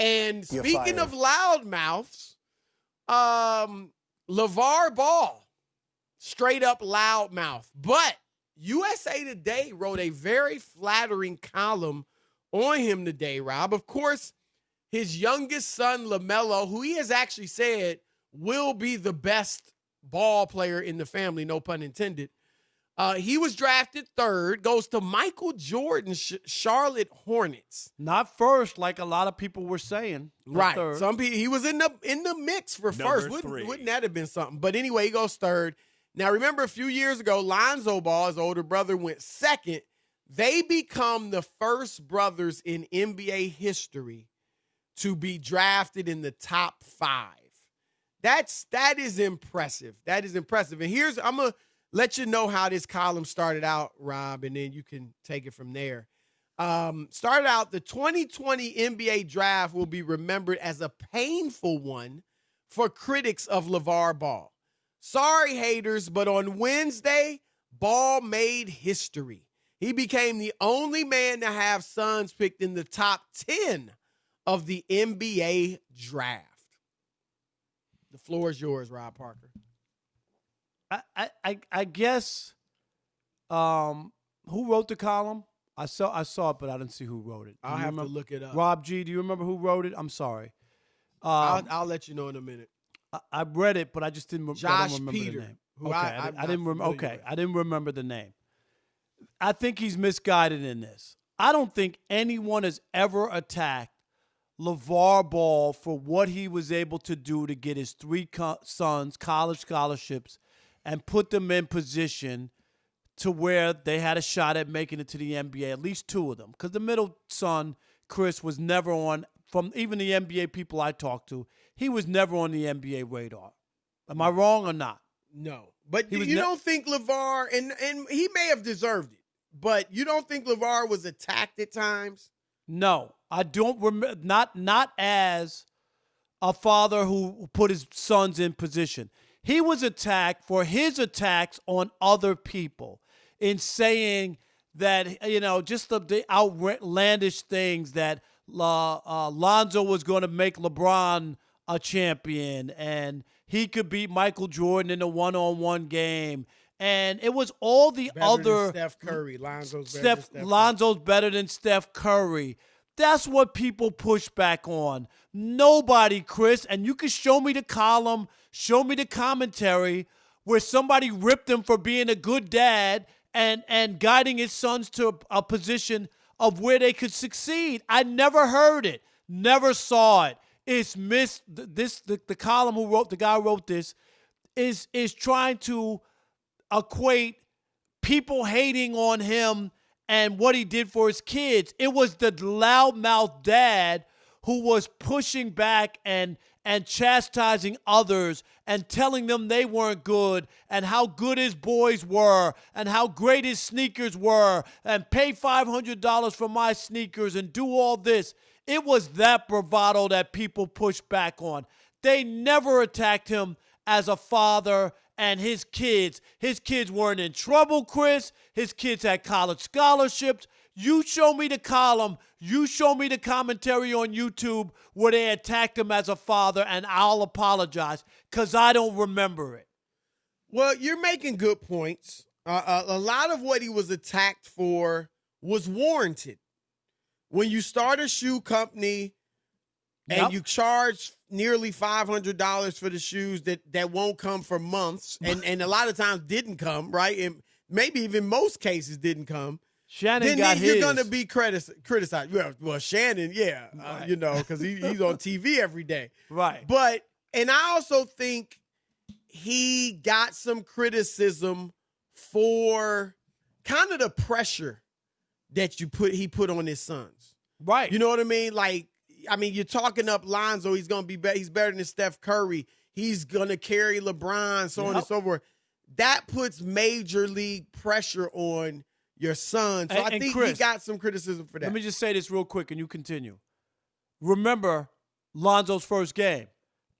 And You're speaking fired. of loudmouths, LaVar Ball, straight up loudmouth. But USA Today wrote a very flattering column on him today, Rob. Of course, his youngest son, LaMelo, who he has actually said will be the best ball player in the family, no pun intended. He was drafted third, goes to Michael Jordan's Charlotte Hornets. Not first, like a lot of people were saying. Right. Third. Some people, he was in the mix for first. Wouldn't that have been something? But anyway, he goes third. Now, remember a few years ago, Lonzo Ball, his older brother, went second. They become the first brothers in NBA history to be drafted in the top 5. That is impressive. That is impressive. And I'm going to let you know how this column started out, Rob, and then you can take it from there. Started out, the 2020 NBA draft will be remembered as a painful one for critics of LaVar Ball. Sorry, haters, but on Wednesday, Ball made history. He became the only man to have sons picked in the top 10 of the NBA draft. The floor is yours, Rob Parker. I guess who wrote the column? I saw it, but I didn't see who wrote it. I'll have to look it up. Rob G, do you remember who wrote it? I'm sorry. I'll let you know in a minute. I read it, but I just didn't. Josh I don't remember Peter, the name. who Okay, I didn't remember. Okay, I didn't remember the name. I think he's misguided in this. I don't think anyone has ever attacked LaVar Ball for what he was able to do to get his 3 sons college scholarships and put them in position to where they had a shot at making it to the NBA, at least 2 of them. Because the middle son, Chris, was never on, from even the NBA people I talked to, he was never on the NBA radar. Am I wrong or not? No. But you don't think LaVar, and he may have deserved it, but you don't think LaVar was attacked at times? No. I don't remember, not as a father who put his sons in position. He was attacked for his attacks on other people in saying that, just the outlandish things that Lonzo was going to make LeBron a champion and he could beat Michael Jordan in a one-on-one game. And it was all the other Steph Curry. Lonzo's better than Steph Curry. That's what people push back on. Nobody, Chris, and you can show me the column, show me the commentary where somebody ripped him for being a good dad and guiding his sons to a position of where they could succeed. I never heard it, never saw it. It's missed. The column the guy who wrote this is trying to equate people hating on him and what he did for his kids. It was the loudmouth dad who was pushing back and chastising others and telling them they weren't good and how good his boys were and how great his sneakers were and pay $500 for my sneakers and do all this. It was that bravado that people pushed back on. They never attacked him as a father and his kids. His kids weren't in trouble, Chris. His kids had college scholarships. You show me the column. You show me the commentary on YouTube where they attacked him as a father, and I'll apologize because I don't remember it. Well, you're making good points. A lot of what he was attacked for was warranted. When you start a shoe company and you charge nearly $500 for the shoes that won't come for months and a lot of times didn't come, right? And maybe even most cases didn't come. Shannon then you're going to be criticized. Well, Shannon, yeah, right. Because he's on TV every day. Right. And I also think he got some criticism for kind of the pressure that he put on his sons. Right. You know what I mean? You're talking up Lonzo. He's going to be he's better than Steph Curry. He's going to carry LeBron, so on and so forth. That puts major league pressure on your son. So I think Chris, he got some criticism for that. Let me just say this real quick and you continue. Remember Lonzo's first game.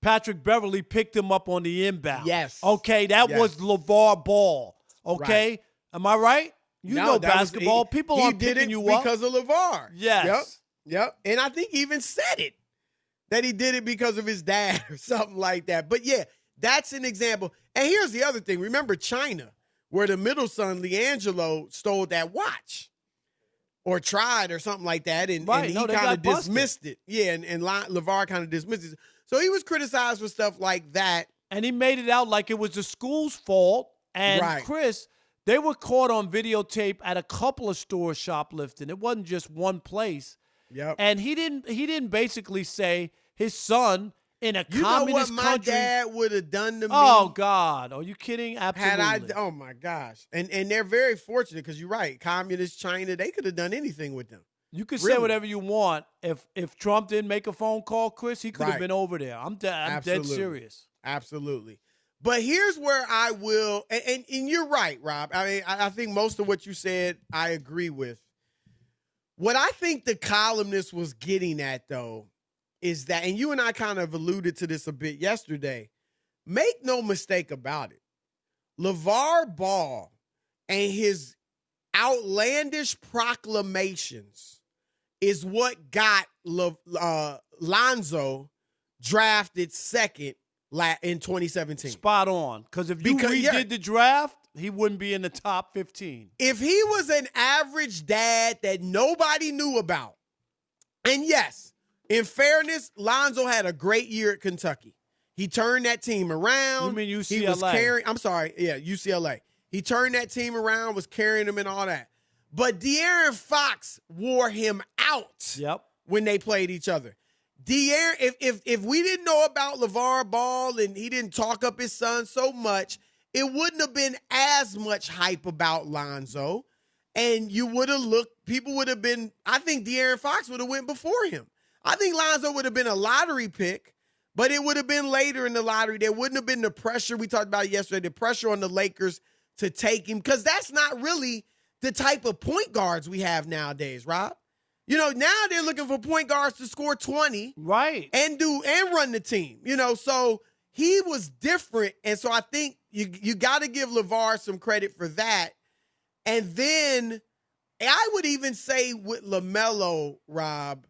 Patrick Beverly picked him up on the inbound. Yes. Okay, that was LaVar Ball. Okay? Right. Am I right? You know basketball. People aren't picking you up. Because of LaVar. Yes. Yep. And I think he even said it. that he did it because of his dad or something like that. But yeah, that's an example. And here's the other thing. Remember China, where the middle son, LiAngelo, stole that watch or tried or something like that. And he kind of dismissed it. Yeah, and LaVar kind of dismissed it. So he was criticized for stuff like that. And he made it out like it was the school's fault. And Chris, they were caught on videotape at a couple of stores shoplifting. It wasn't just one place. Yep. And he didn't basically say his son in a communist country. You know what my dad would have done to me? Oh, God. Are you kidding? Absolutely. Oh, my gosh. And they're very fortunate because you're right. Communist China, they could have done anything with them. You can say whatever you want. If Trump didn't make a phone call, Chris, he could have been over there. I'm dead serious. Absolutely. But here's where I will, and you're right, Rob. I mean, I think most of what you said, I agree with. What I think the columnist was getting at, though, is that, and you and I kind of alluded to this a bit yesterday, make no mistake about it. LaVar Ball and his outlandish proclamations is what got Lonzo drafted second in 2017. Spot on. Because if you redid the draft, he wouldn't be in the top 15. If he was an average dad that nobody knew about, and yes, in fairness, Lonzo had a great year at Kentucky. He turned that team around. You mean UCLA? He was UCLA. He turned that team around, was carrying them and all that. But De'Aaron Fox wore him out when they played each other. De'Aaron, if we didn't know about LaVar Ball and he didn't talk up his son so much, it wouldn't have been as much hype about Lonzo. And you would have people would have been, I think De'Aaron Fox would have went before him. I think Lonzo would have been a lottery pick, but it would have been later in the lottery. There wouldn't have been the pressure we talked about yesterday, the pressure on the Lakers to take him, because that's not really the type of point guards we have nowadays, Rob. You know, now they're looking for point guards to score 20. Right. And run the team. You know, so he was different. And so I think you got to give LaVar some credit for that. And then I would even say with LaMelo, Rob,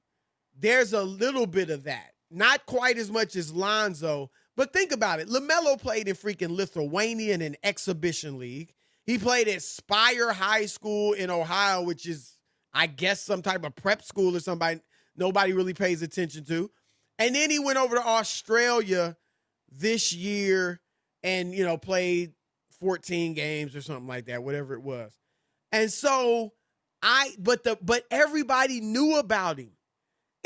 there's a little bit of that. Not quite as much as Lonzo, but think about it. LaMelo played in freaking Lithuania in an exhibition league. He played at Spire High School in Ohio, which is, I guess, some type of prep school or somebody nobody really pays attention to. And then he went over to Australia this year and, you know, played 14 games or something like that, whatever it was. And so but everybody knew about him.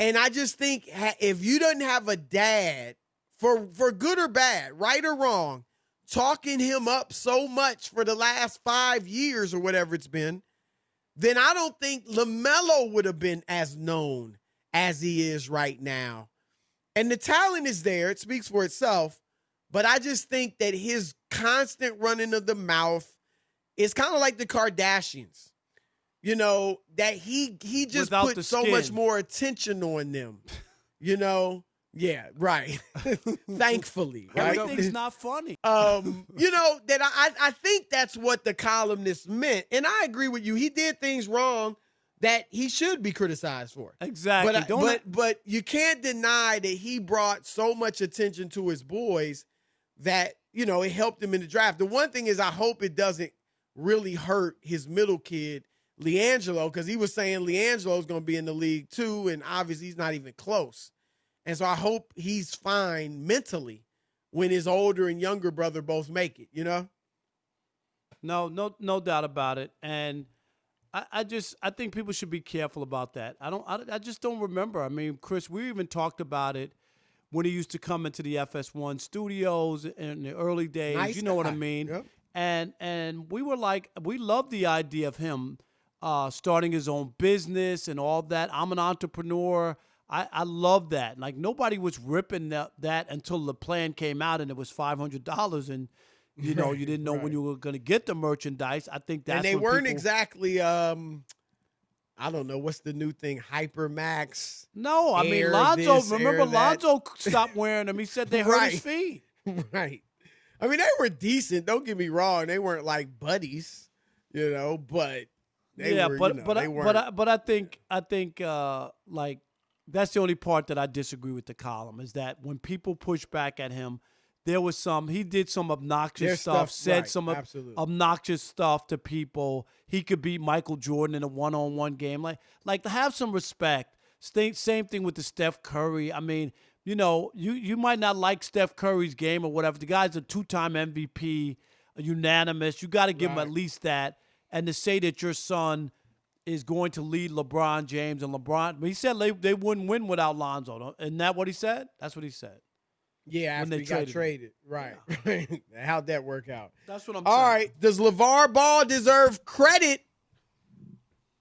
And I just think if you didn't have a dad, for good or bad, right or wrong, talking him up so much for the last 5 years or whatever it's been, then I don't think LaMelo would have been as known as he is right now. And the talent is there. It speaks for itself. But I just think that his constant running of the mouth is kind of like the Kardashians. You know, that he just put so much more attention on them. You know? Yeah, right. Thankfully. Right? Everything's not funny. You know, that I think that's what the columnist meant. And I agree with you. He did things wrong that he should be criticized for. Exactly. But you can't deny that he brought so much attention to his boys that, you know, it helped him in the draft. The one thing is I hope it doesn't really hurt his middle kid, LiAngelo, because he was saying LiAngelo is going to be in the league too, and obviously he's not even close. And so I hope he's fine mentally when his older and younger brother both make it, you know? No doubt about it. And I think people should be careful about that. I just don't remember. I mean, Chris, we even talked about it when he used to come into the FS1 studios in the early days. Nice you know what guy. I mean? Yep. And we were like, we loved the idea of him starting his own business and all that. I'm an entrepreneur. I love that. Like, nobody was ripping that until the plan came out and it was $500 and, you know, you didn't know when you were going to get the merchandise. I think that's and they when weren't people, exactly, I don't know, what's the new thing, Hypermax? No, I mean, Lonzo, remember Lonzo stopped wearing them. He said they hurt his feet. Right. I mean, they were decent. Don't get me wrong. They weren't like buddies, you know, but they were, but I think like That's the only part that I disagree with the column, is that when people push back at him, he did some obnoxious stuff, said right, some absolutely. obnoxious stuff to people. He could beat Michael Jordan in a one-on-one game. Like to have some respect. Same thing with the Steph Curry. I mean, you might not like Steph Curry's game or whatever. The guy's a 2-time MVP, unanimous. You got to give him at least that. And to say that your son is going to lead LeBron James and LeBron. He said they wouldn't win without Lonzo. Isn't that what he said? That's what he said. Yeah, after he got traded. Right. Yeah. How'd that work out? That's what I'm saying. All right. Does LaVar Ball deserve credit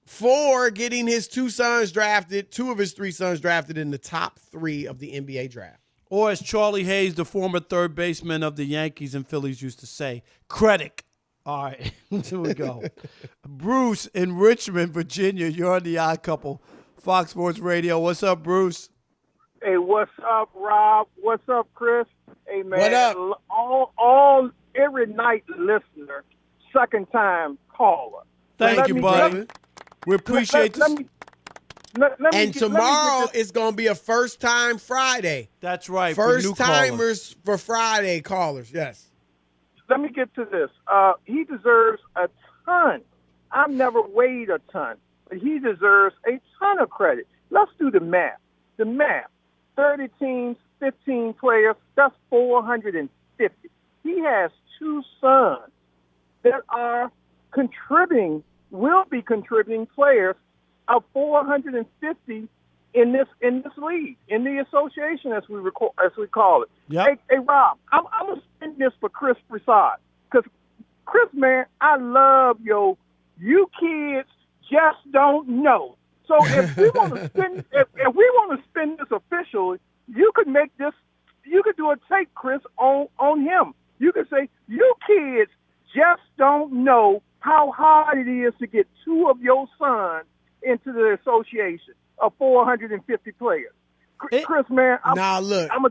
for getting two of his 3 sons drafted in the top 3 of the NBA draft? Or as Charlie Hayes, the former third baseman of the Yankees and Phillies, used to say, credit. All right, here we go. Bruce in Richmond, Virginia. You're on the Odd Couple, Fox Sports Radio. What's up, Bruce? Hey, what's up, Rob? What's up, Chris? Hey, man. What up? Every night listener, second time caller. Thank you, buddy. We appreciate this. And tomorrow is going to be a first-time Friday. That's right. First-timers for Friday callers, yes. Let me get to this. He deserves a ton. I've never weighed a ton, but he deserves a ton of credit. Let's do the math. 30 teams, 15 players, that's 450. He has 2 sons that are will be contributing players of 450 in this league, in the association as we call it. Yep. Hey, Rob, I'm gonna spin this for Chris Broussard, because Chris, man, I love you kids just don't know. So if we want to spin, if we want to spin this officially, you could do a take, Chris, on him. You could say, you kids just don't know how hard it is to get 2 of your sons into the association of 450 players. Chris, man.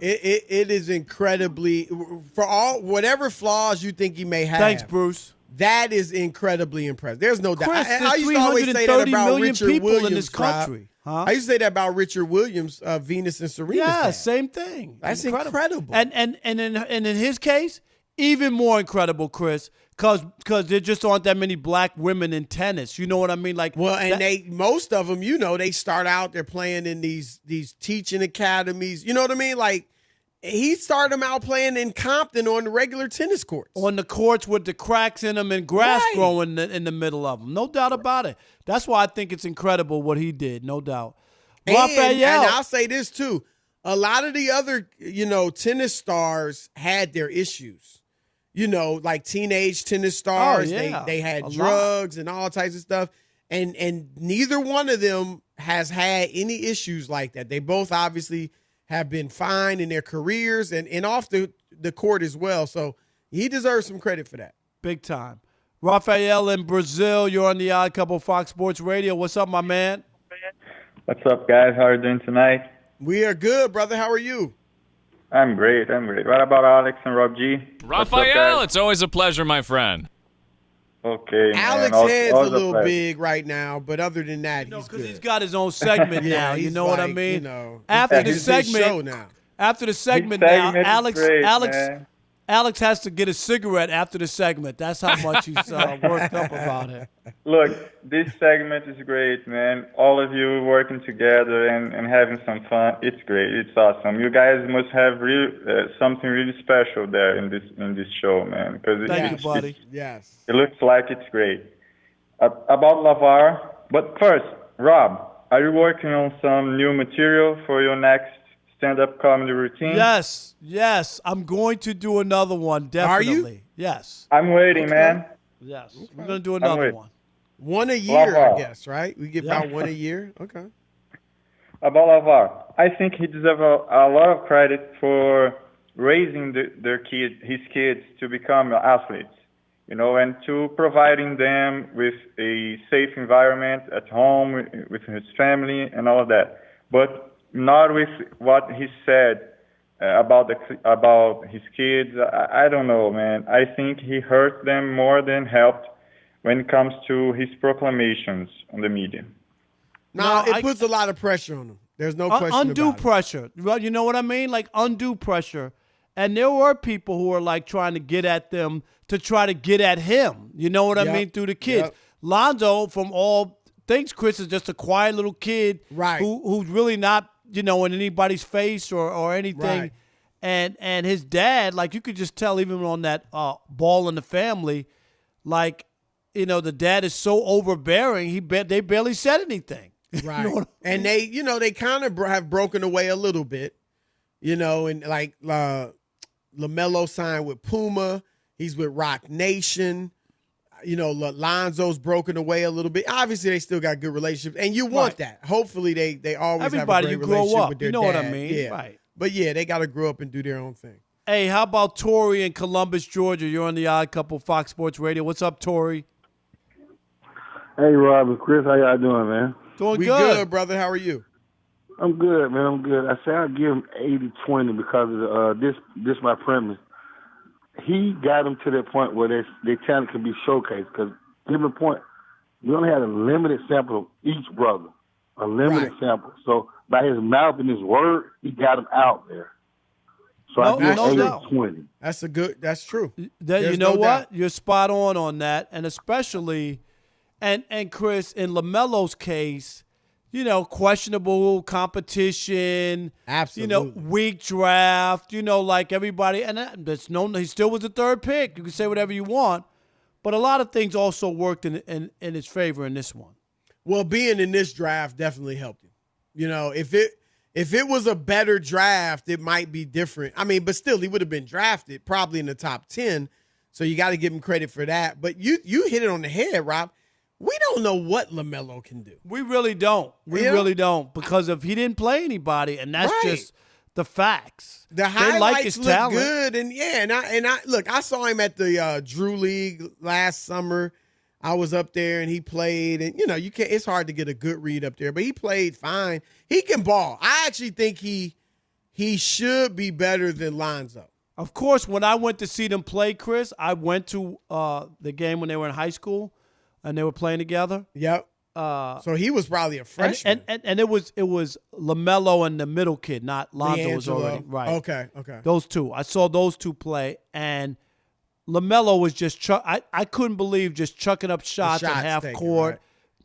It is incredibly, for all whatever flaws you think he may have. Thanks, Bruce. That is incredibly impressive. There's no doubt. Chris, I used to always say that about Richard people Williams in this country. Huh? I used to say that about Richard Williams, Venus and Serena. Yeah, same thing. That's incredible. And in his case, even more incredible, Chris, because there just aren't that many black women in tennis. You know what I mean? Most of them, they start out, they're playing in these teaching academies. You know what I mean? Like, he started them out playing in Compton on the regular tennis courts. On the courts with the cracks in them and grass growing in the middle of them. No doubt about it. That's why I think it's incredible what he did, no doubt. And I'll say this, too. A lot of the other, tennis stars had their issues. Like teenage tennis stars. They had drugs and all types of stuff. And neither one of them has had any issues like that. They both obviously have been fine in their careers and off the court as well. So he deserves some credit for that. Big time. Rafael in Brazil, you're on the Odd Couple, Fox Sports Radio. What's up, my man? What's up, guys? How are you doing tonight? We are good, brother. How are you? I'm great. What about Alex and Rob G? Rafael, it's always a pleasure, my friend. Okay, Alex head's a little big right now, but other than that, he's good. Because he's got his own segment now. You know what I mean? After the segment, Alex has to get a cigarette after the segment. That's how much he's worked up about it. Look, this segment is great, man. All of you working together and having some fun. It's great. It's awesome. You guys must have something really special there in this show, man. Thank you, buddy. Yes. It looks like it's great. About LaVar, but first, Rob, are you working on some new material for your next stand-up comedy routine? Yes. I'm going to do another one, definitely. Are you? Yes. I'm waiting, man. Yes. Okay. We're going to do another one. One a year, I guess, right? We get about one a year? Okay. About LaVar, I think he deserves a lot of credit for raising his kids to become athletes, and to providing them with a safe environment at home, with his family and all of that. But not with what he said about his kids. I don't know, man. I think he hurt them more than helped when it comes to his proclamations on the media. No, it puts a lot of pressure on him. There's no question undue about pressure. You know what I mean? Like undue pressure. And there were people who were like trying to get at them to try to get at him. You know what I mean? Through the kids. Yep. Lonzo, from all things, Chris, is just a quiet little kid who's really not, in anybody's face or anything. Right. And his dad, like you could just tell even on that Ball in the Family, like, the dad is so overbearing, they barely said anything. Right. And they kind of have broken away a little bit, and like LaMelo signed with Puma. He's with Rock Nation. Lonzo's broken away a little bit. Obviously, they still got good relationships, and you want that. Hopefully, they always everybody have a great you grow relationship up. with their You know dad. what I mean? Yeah. Right. But yeah, they got to grow up and do their own thing. Hey, how about Tori in Columbus, Georgia? You're on the Odd Couple, Fox Sports Radio. What's up, Tori? Hey, Rob and Chris, how y'all doing, man? Doing We good, brother. How are you? I'm good, man. I'm good. I say I'll give him 80-20 because of this my premise. He got them to that point where their talent can be showcased. Because given point, we only had a limited sample of each brother, a limited sample. So by his mouth and his word, he got them out there. So I give 80-20. That's true. You know what? You're spot on that, and especially, and Chris, in LaMelo's case, questionable competition. Absolutely. Weak draft. Like everybody, and that's known. He still was the third pick. You can say whatever you want, but a lot of things also worked in his favor in this one. Well, being in this draft definitely helped him. If it was a better draft, it might be different. I mean, but still, he would have been drafted probably in the top 10. So you got to give him credit for that. But you hit it on the head, Rob. We don't know what LaMelo can do. We really don't. Really don't, because he didn't play anybody, and that's just the facts. The highlights look good, and I look. I saw him at the Drew League last summer. I was up there and he played, and you can't. It's hard to get a good read up there, but he played fine. He can ball. I actually think he should be better than Lonzo. Of course, when I went to see them play, Chris, I went to the game when they were in high school. And they were playing together. Yep. So he was probably a freshman. And it was LaMelo and the middle kid, not Lonzo was already. Right. Okay. Those two. I saw those two play, and LaMelo was just I couldn't believe just chucking up shots at half court. Right.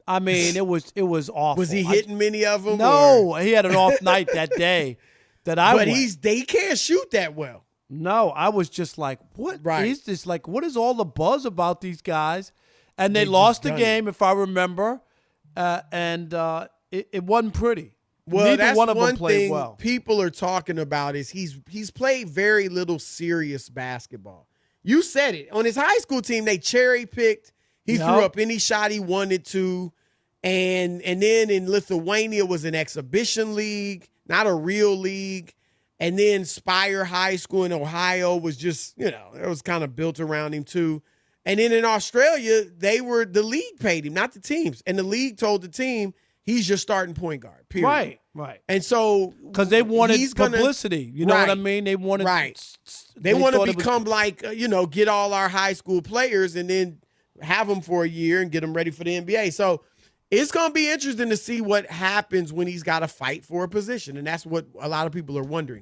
I mean, it was awful. Was he hitting many of them? No, he had an off night that day. But he can't shoot that well. No, I was just like, what is this? Like, what is all the buzz about these guys? And they lost the game, if I remember, and it wasn't pretty. Well, neither that's one of them one played thing well. People are talking about is he's played very little serious basketball. You said it. On his high school team, they cherry picked. He threw up any shot he wanted to, and then in Lithuania was an exhibition league, not a real league. And then Spire High School in Ohio was just, it was kind of built around him too. And then in Australia, the league paid him, not the teams. And the league told the team, he's your starting point guard, period. Right. And so because they wanted publicity. You know what I mean? They wanted They want to become get all our high school players and then have them for a year and get them ready for the NBA. So it's going to be interesting to see what happens when he's got to fight for a position. And that's what a lot of people are wondering.